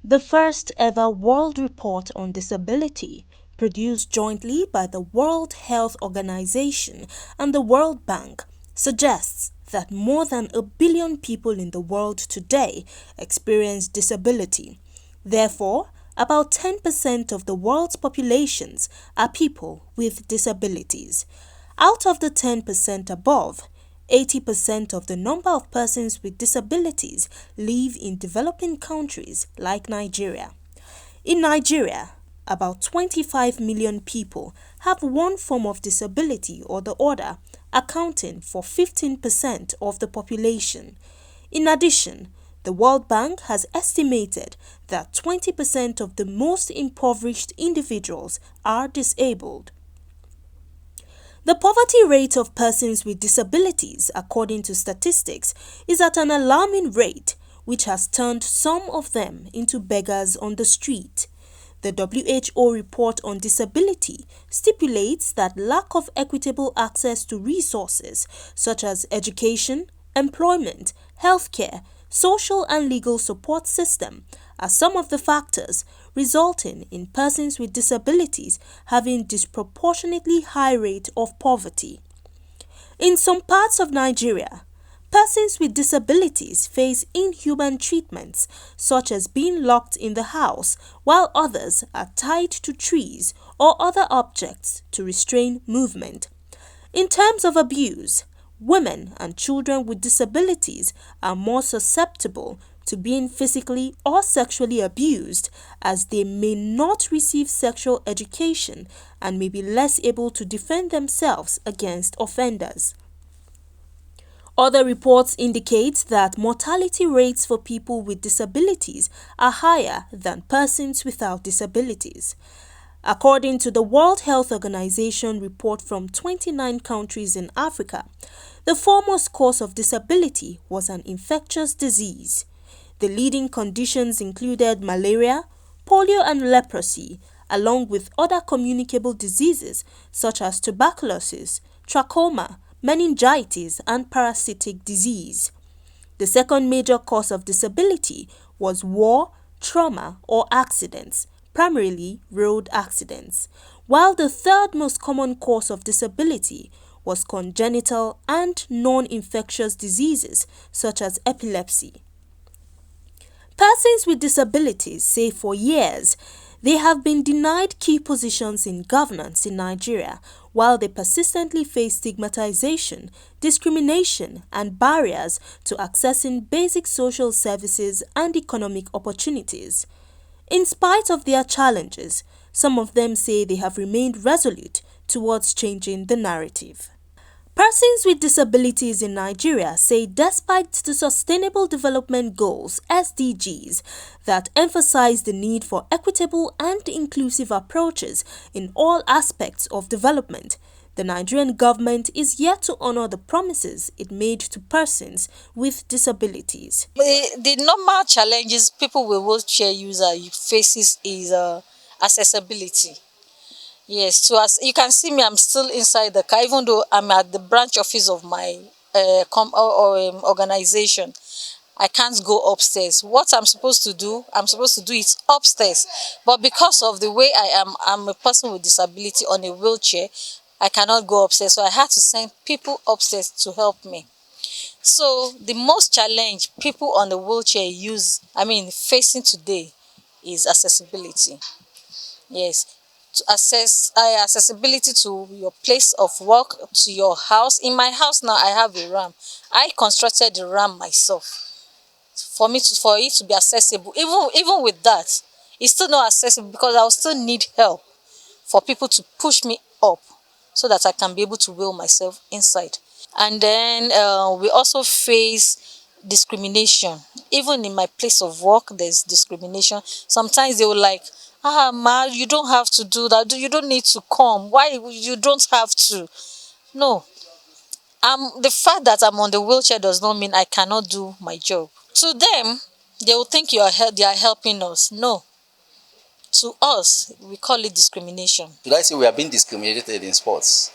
The first ever World Report on Disability, produced jointly by the World Health Organization and the World Bank, suggests that more than 1 billion people in the world today experience disability. Therefore, about 10% of the world's populations are people with disabilities. Out of the 10% above, 80% of the number of persons with disabilities live in developing countries like Nigeria. In Nigeria, about 25 million people have one form of disability or the other, accounting for 15% of the population. In addition, the World Bank has estimated that 20% of the most impoverished individuals are disabled. The poverty rate of persons with disabilities, according to statistics, is at an alarming rate, which has turned some of them into beggars on the street. The WHO report on disability stipulates that lack of equitable access to resources such as education, employment, healthcare, social and legal support system are some of the factors resulting in persons with disabilities having disproportionately high rate of poverty. In some parts of Nigeria, persons with disabilities face inhuman treatments such as being locked in the house while others are tied to trees or other objects to restrain movement. In terms of abuse, women and children with disabilities are more susceptible to being physically or sexually abused as they may not receive sexual education and may be less able to defend themselves against offenders. Other reports indicate that mortality rates for people with disabilities are higher than persons without disabilities. According to the World Health Organization report from 29 countries in Africa, the foremost cause of disability was an infectious disease. The leading conditions included malaria, polio and leprosy, along with other communicable diseases such as tuberculosis, trachoma, meningitis and parasitic disease. The second major cause of disability was war, trauma or accidents, primarily road accidents, while the third most common cause of disability was congenital and non-infectious diseases such as epilepsy. Persons with disabilities say for years they have been denied key positions in governance in Nigeria while they persistently face stigmatization, discrimination, and barriers to accessing basic social services and economic opportunities. In spite of their challenges, some of them say they have remained resolute towards changing the narrative. Persons with disabilities in Nigeria say despite the Sustainable Development Goals (SDGs) that emphasize the need for equitable and inclusive approaches in all aspects of development, the Nigerian government is yet to honor the promises it made to persons with disabilities. The normal challenges people with wheelchair user faces is accessibility. Yes, so as you can see me, I'm still inside the car, even though I'm at the branch office of my organization. I can't go upstairs. What I'm supposed to do it upstairs. But because of the way I'm a person with disability on a wheelchair, I cannot go upstairs. So I had to send people upstairs to help me. So the most challenge people on the wheelchair facing today is accessibility. Yes, to access accessibility to your place of work, to your house. In my house now, I have a ramp. I constructed the ramp myself for it to be accessible. Even with that, it's still not accessible because I will still need help for people to push me up so that I can be able to wheel myself inside. And then we also face discrimination. Even in my place of work, there's discrimination. Sometimes they will like, ma, you don't have to do that. You don't need to come. Why you don't have to? No. The fact that I'm on the wheelchair does not mean I cannot do my job. To them, they will think they are helping us. No. To us, we call it discrimination. Should I say we are being discriminated in sports?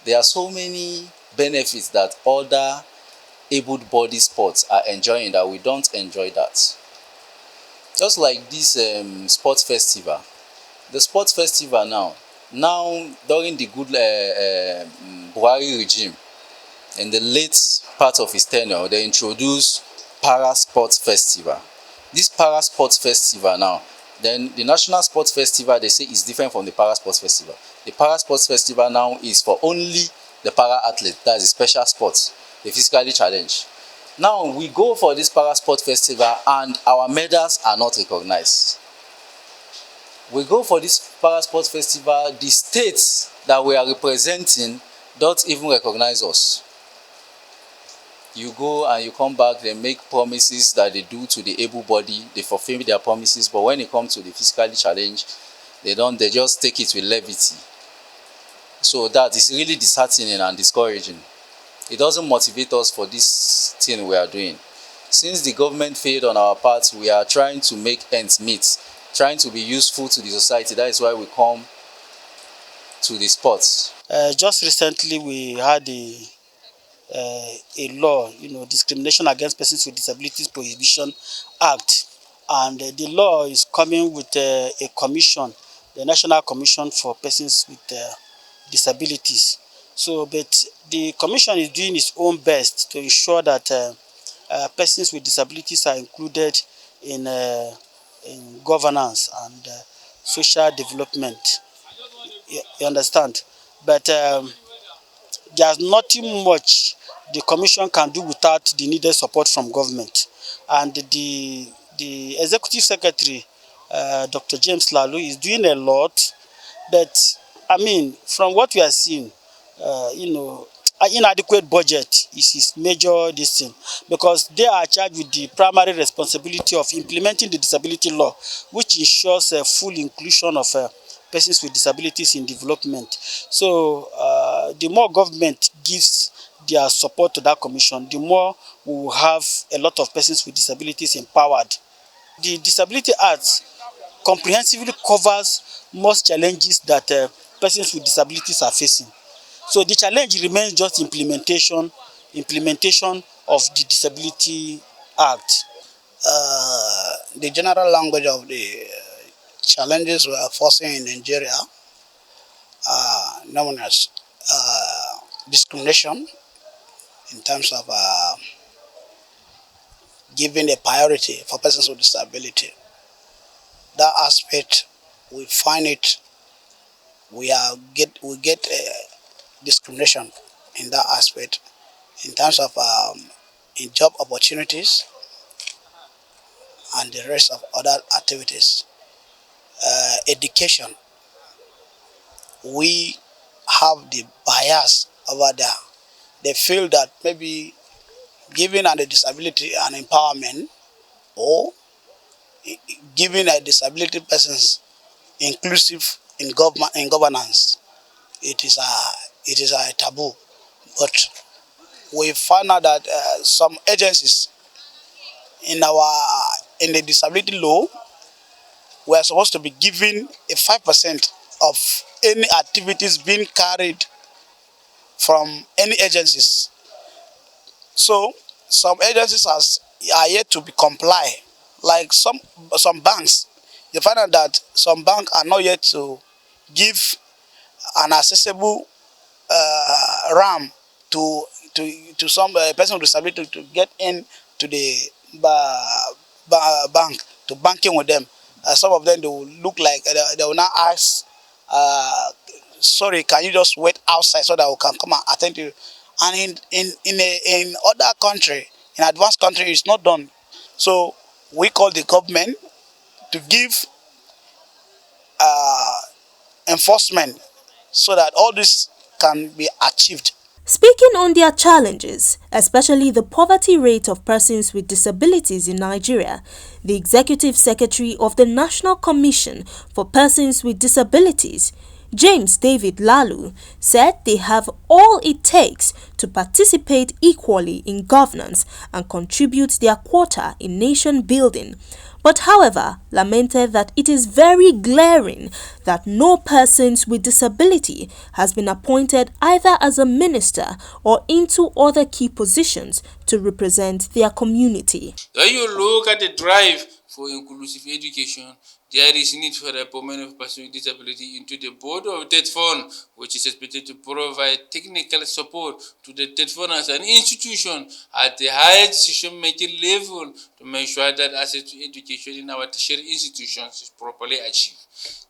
There are so many benefits that other able-bodied sports are enjoying that we don't enjoy that. Just like this sports festival. The sports festival now during the good Buhari regime, in the late part of his tenure, they introduced para sports festival. This para sports festival now, then the national sports festival, they say is different from the para sports festival. The para sports festival now is for only the para athlete, that's the special sports, the physically challenged. Now we go for this para sports festival and our medals are not recognized. We go for this para sports festival, the states that we are representing don't even recognize us. You go and you come back, they make promises that they do to the able body, they fulfill their promises, but when it comes to the physically challenged, they just take it with levity. So that is really disheartening and discouraging. It doesn't motivate us for this thing we are doing. Since the government failed on our part, we are trying to make ends meet, trying to be useful to the society. That is why we come to the sports. Just recently we had a law, Discrimination Against Persons with Disabilities Prohibition Act, and the law is coming with a commission, the National Commission for Persons with Disabilities. So, but the commission is doing its own best to ensure that persons with disabilities are included in governance and social development. You understand? But there's nothing much the commission can do without the needed support from government. And the executive secretary, Dr. James Lalu, is doing a lot. But I mean, from what we are seeing, inadequate budget is his major this thing, because they are charged with the primary responsibility of implementing the disability law, which ensures a full inclusion of persons with disabilities in development. So the more government gives their support to that commission, the more we will have a lot of persons with disabilities empowered. The Disability Act comprehensively covers most challenges that persons with disabilities are facing. So the challenge remains just implementation of the Disability Act. The general language of the challenges we are facing in Nigeria are known as discrimination in terms of giving a priority for persons with disability. That aspect, we find it, we get discrimination in that aspect in terms of in job opportunities and the rest of other activities. Education, we have the bias over there. They feel that maybe giving a disability an empowerment or giving a disability persons inclusive in governance, it is a taboo. But we found out that some agencies in the disability law, we are supposed to be given a 5% of any activities being carried from any agencies. So some agencies are yet to be comply. Like some banks, you find out that some banks are not yet to give an accessible RAM to some person with disability to get in to the bank, to banking with them. Some of them, they will look like they will now ask, sorry, can you just wait outside so that we can come and attend to you? And in other country, in advanced country, it's not done. So we call the government to give enforcement so that all this can be achieved. Speaking on their challenges, especially the poverty rate of persons with disabilities in Nigeria, the Executive Secretary of the National Commission for Persons with Disabilities, James David Lalu, said they have all it takes to participate equally in governance and contribute their quota in nation building, but however lamented that it is very glaring that no persons with disability has been appointed either as a minister or into other key positions to represent their community. When you look at the drive for inclusive education. There is need for the appointment of persons with disability into the board of TED Fund, which is expected to provide technical support to the TED Fund as an institution at the higher decision-making level to make sure that access to education in our tertiary institutions is properly achieved.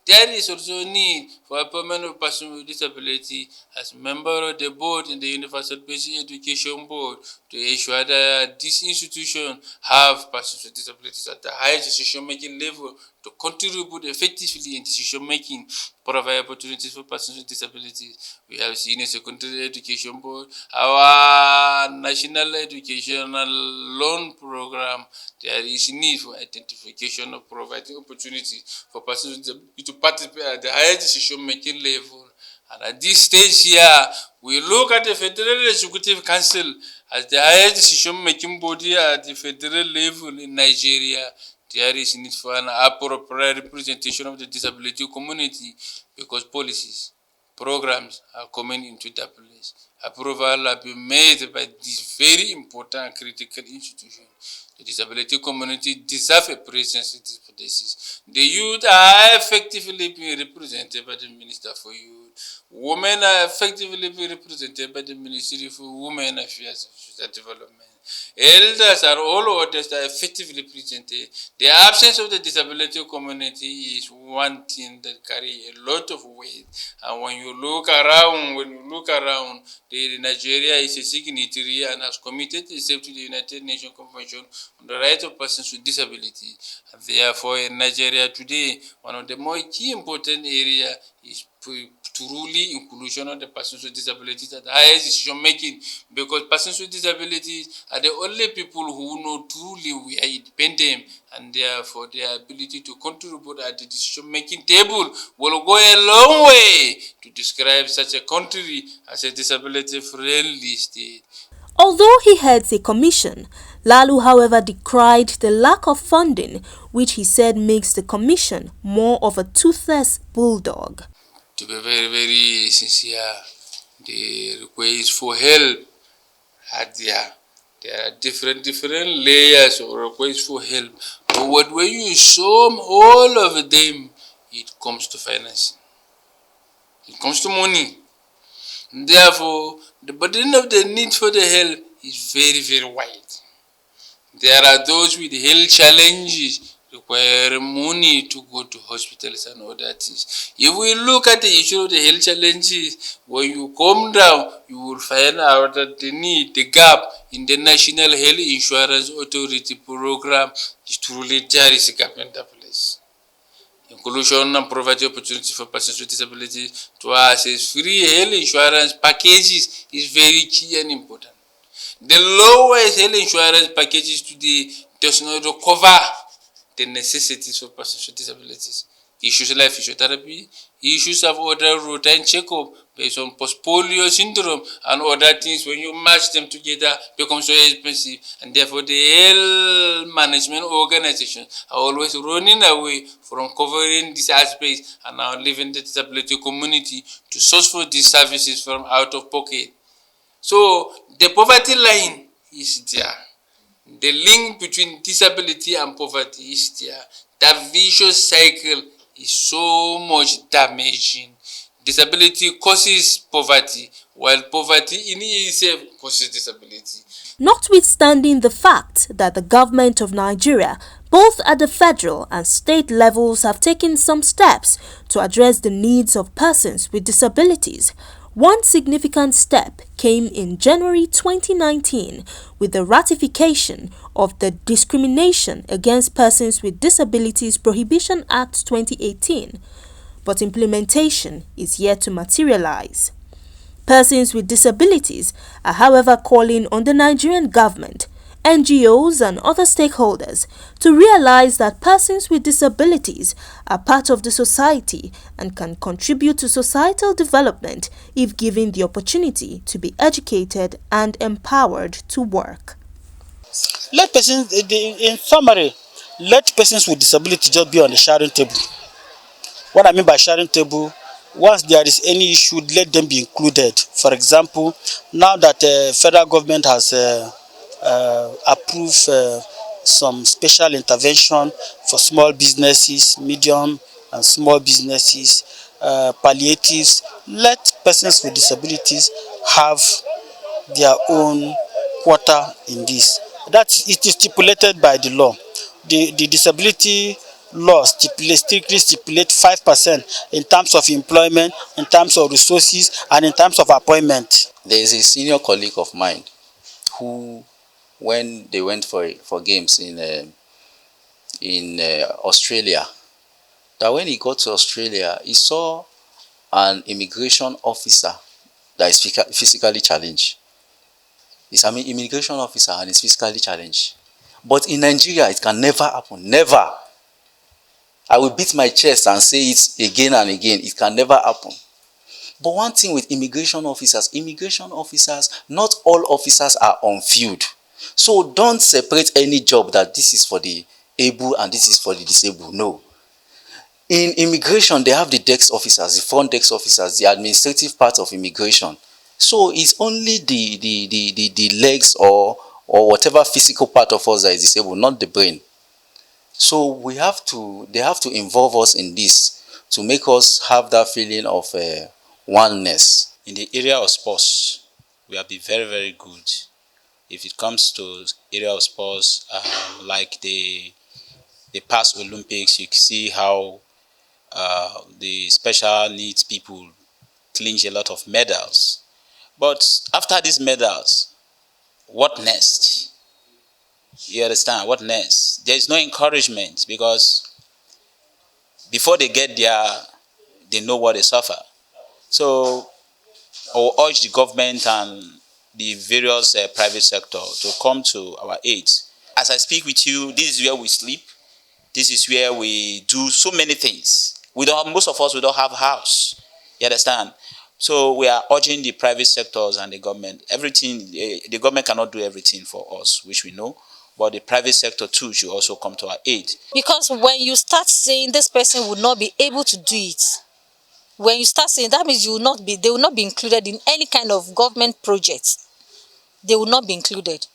There is also need for appointment of persons with disability as member of the board in the Universal Basic Education Board to ensure that this institution have persons with disabilities at the highest decision-making level to contribute effectively in decision-making, provide opportunities for persons with disabilities. We have seen a secondary education board, our national educational loan program. There is need for identification of providing opportunities for persons with disabilities to participate at the highest decision-making level. And at this stage here, we look at the Federal Executive Council as the highest decision-making body at the federal level in Nigeria. There is need for an appropriate representation of the disability community because policies, programs are coming into that place. Approval have been made by this very important and critical institution. The disability community deserve a presence in these places. The youth are effectively being represented by the Minister for Youth. Women are effectively being represented by the Ministry for Women Affairs and Social Development. Elders and all others are effectively presented. The absence of the disability community is one thing that carries a lot of weight. And when you look around, Nigeria is a signatory and has committed itself to the United Nations Convention on the Rights of Persons with Disabilities. And therefore, in Nigeria today, one of the more key important areas is truly inclusion of the persons with disabilities at the highest decision making, because persons with disabilities are the only people who know truly we are independent, and therefore their ability to contribute at the decision making table will go a long way to describe such a country as a disability friendly state. Although he heads a commission, Lalu, however, decried the lack of funding, which he said makes the commission more of a toothless bulldog. To be very, very sincere, the request for help are there. There are different layers of requests for help. But when you sum all of them, it comes to financing. It comes to money. Therefore, the burden of the need for the help is very, very wide. There are those with health challenges require money to go to hospitals and other things. If we look at the issue of the health challenges, when you come down, you will find out that the gap in the National Health Insurance Authority program is truly there is a gap in that place. Inclusion and providing opportunity for persons with disabilities to access free health insurance packages is very key and important. The lowest health insurance packages today does not cover the necessities of persons with disabilities. Issues like physiotherapy, issues of other routine checkup based on post-polio syndrome and other things, when you match them together, become so expensive. And therefore, the health management organizations are always running away from covering these aspects and now leaving the disability community to source for these services from out of pocket. So, the poverty line is there. The link between disability and poverty is there. That vicious cycle is so much damaging. Disability causes poverty, while poverty in itself causes disability. Notwithstanding the fact that the government of Nigeria, both at the federal and state levels, have taken some steps to address the needs of persons with disabilities, one significant step came in January 2019 with the ratification of the Discrimination Against Persons with Disabilities Prohibition Act 2018, but implementation is yet to materialize. Persons with disabilities are, however, calling on the Nigerian government, NGOs and other stakeholders to realize that persons with disabilities are part of the society and can contribute to societal development if given the opportunity to be educated and empowered to work. Let persons, in summary, let persons with disability just be on the sharing table. What I mean by sharing table, once there is any issue, let them be included. For example, now that the federal government has approved some special intervention for small businesses, medium and small businesses, palliatives. Let persons with disabilities have their own quota in this. That it is stipulated by the law. The disability law strictly stipulate 5% in terms of employment, in terms of resources, and in terms of appointment. There is a senior colleague of mine who, when they went for games in Australia, that when he got to Australia, he saw an immigration officer that is physically challenged. He's an immigration officer and is physically challenged. But in Nigeria, it can never happen. Never. I will beat my chest and say it again and again. It can never happen. But one thing with immigration officers, not all officers are on field. So don't separate any job that this is for the able and this is for the disabled. No. In immigration, they have the desk officers, the front desk officers, the administrative part of immigration. So it's only the legs or whatever physical part of us that is disabled, not the brain. So they have to involve us in this to make us have that feeling of oneness. In the area of sports, we have been very, very good. If it comes to area of sports, like the past Olympics, you see how the special needs people clinch a lot of medals. But after these medals, what next? You understand? What next? There is no encouragement, because before they get there, they know what they suffer. So I will urge the government and the various private sector to come to our aid. As I speak with you, this is where we sleep. This is where we do so many things. Most of us, we don't have a house. You understand? So we are urging the private sectors and the government. Everything, the government cannot do everything for us, which we know. But the private sector too should also come to our aid. Because when you start saying this person will not be able to do it, when you start saying that means they will not be included in any kind of government projects. They will not be included.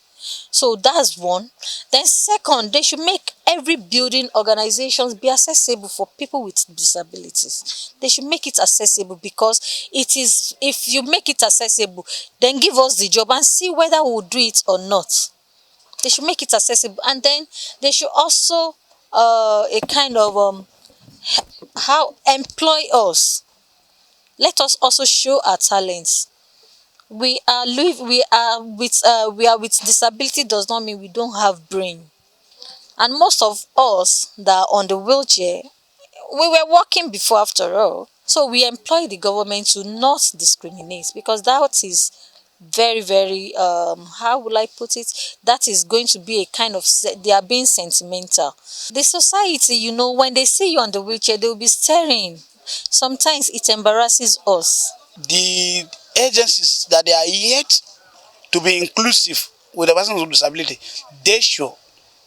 So that's one. Then second, they should make every building organizations be accessible for people with disabilities. They should make it accessible, because it is, if you make it accessible, then give us the job and see whether we'll do it or not. They should make it accessible, and then they should also a kind of how employ us. Let us also show our talents. We are with disability does not mean we don't have brain. And most of us that are on the wheelchair, we were working before after all. So we employ the government to not discriminate, because that is very, very, how will I put it? That is going to be a kind of, they are being sentimental. The society, you know, when they see you on the wheelchair, they will be staring. Sometimes it embarrasses us. The agencies that they are yet to be inclusive with the persons with disability,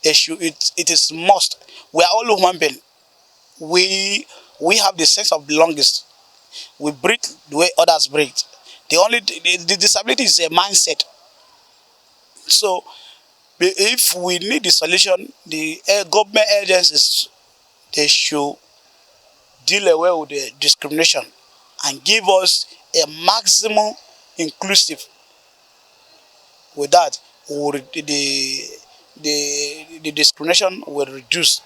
it is must. We are all human beings. We have the sense of belonging. We breathe the way others breathe. The disability is a mindset. So if we need the solution, the government agencies, they should deal away with the discrimination and give us a maximum inclusive. With that, the discrimination will reduce.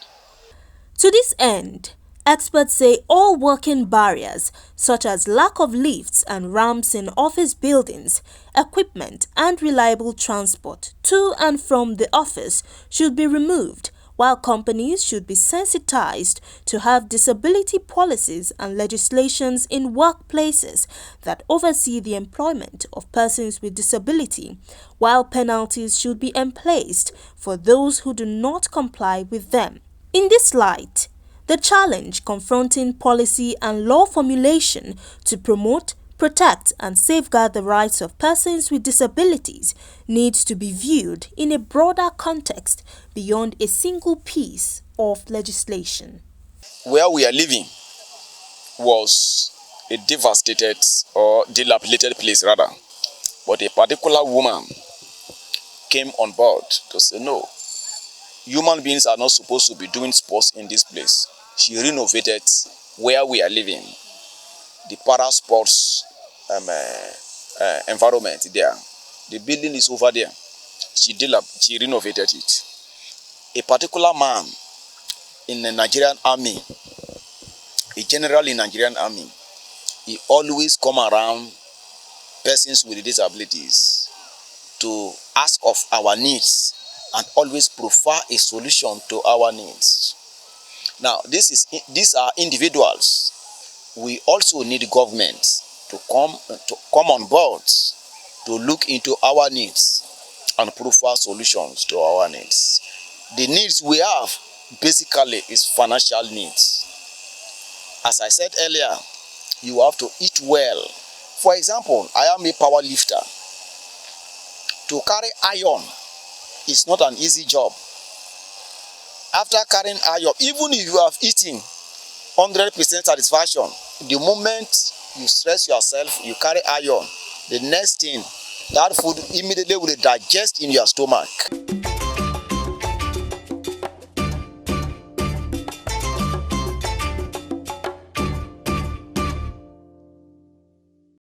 To this end, experts say all working barriers such as lack of lifts and ramps in office buildings, equipment and reliable transport to and from the office should be removed, while companies should be sensitized to have disability policies and legislations in workplaces that oversee the employment of persons with disability, while penalties should be emplaced for those who do not comply with them. In this light, the challenge confronting policy and law formulation to promote, protect and safeguard the rights of persons with disabilities needs to be viewed in a broader context beyond a single piece of legislation. Where we are living was a devastated or dilapidated place rather, but a particular woman came on board to say, no, human beings are not supposed to be doing sports in this place. She renovated where we are living, the para sports environment there. The building is over there. She renovated it. A particular man in the Nigerian army, a general in Nigerian army, he always come around persons with disabilities to ask of our needs and always provide a solution to our needs. Now, these are individuals. We also need government to come on board to look into our needs and provide solutions to our needs. The needs we have basically is financial needs. As I said earlier, you have to eat well. For example, I am a power lifter. To carry iron is not an easy job. After carrying iron, even if you have eaten 100% satisfaction, the moment you stress yourself, you carry iron, the next thing, that food immediately will digest in your stomach.